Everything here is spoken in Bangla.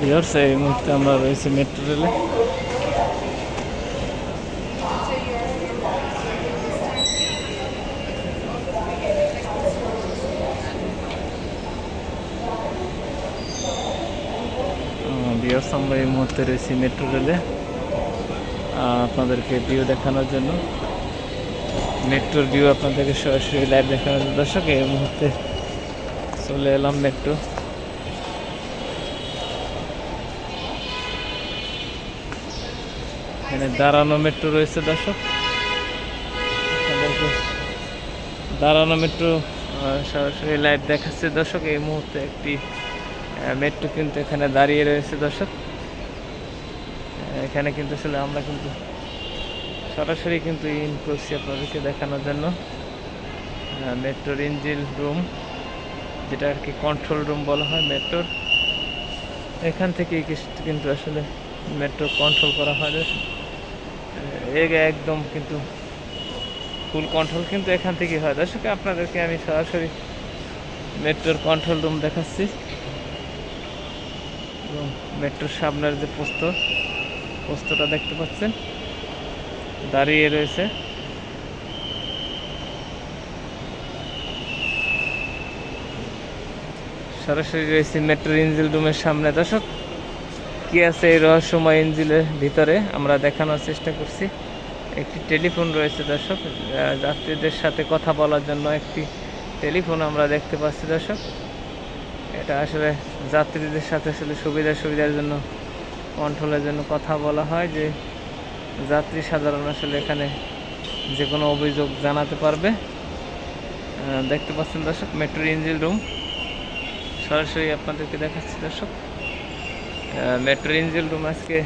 ভিউয়ার্স, এই মুহূর্তে আমরা রয়েছি মেট্রো রেলে। ভিউয়ার্স, আমরা এই মুহূর্তে রয়েছি মেট্রো রেলে আপনাদেরকে ভিউ দেখানোর জন্য। মেট্রোর ভিউ আপনাদেরকে সরাসরি লাইভ দেখানোর জন্য। দর্শক, এই মুহূর্তে চলে এলাম মেট্রো। এখানে দাঁড়ানো মেট্রো রয়েছে দর্শক, দাঁড়ানো মেট্রো সরাসরি লাইভ দেখাচ্ছে দর্শক। এই মুহূর্তে একটি মেট্রো কিন্তু এখানে দাঁড়িয়ে রয়েছে দর্শক। এখানে কিন্তু আসলে আমরা কিন্তু সরাসরি কিন্তু ইন করছি আপনাদেরকে দেখানোর জন্য। মেট্রোর ইঞ্জিন রুম, যেটা আর কি কন্ট্রোল রুম বলা হয় মেট্রোর, এখান থেকেই কিন্তু আসলে মেট্রো কন্ট্রোল করা হয়। একদম কিন্তু ফুল কন্ট্রোল কিন্তু এখান থেকেই হয় দর্শক। আপনাদেরকে আমি সরাসরি মেট্রোর কন্ট্রোল রুম দেখাচ্ছি এবং মেট্রোর সামনের যে পোস্তটা দেখতে পাচ্ছেন দাঁড়িয়ে রয়েছে। সরাসরি রয়েছে মেট্রোর ইঞ্জিন রুমের সামনে দর্শক। কি আছে এই রহস্যময় ইঞ্জিনের ভিতরে আমরা দেখানোর চেষ্টা করছি। একটি টেলিফোন রয়েছে দর্শক, যাত্রীদের সাথে কথা বলার জন্য একটি টেলিফোন আমরা দেখতে পাচ্ছি দর্শক। এটা আসলে যাত্রীদের সাথে আসলে সুবিধার জন্য, কন্ট্রোলের জন্য কথা বলা হয়, যে যাত্রী সাধারণ আসলে এখানে যে কোনো অভিযোগ জানাতে পারবে। দেখতে পাচ্ছেন দর্শক মেট্রোর ইঞ্জিন রুম, সরাসরি আপনাদেরকে দেখাচ্ছি দর্শক। মেট্রোর ইঞ্জিন রুম আজকে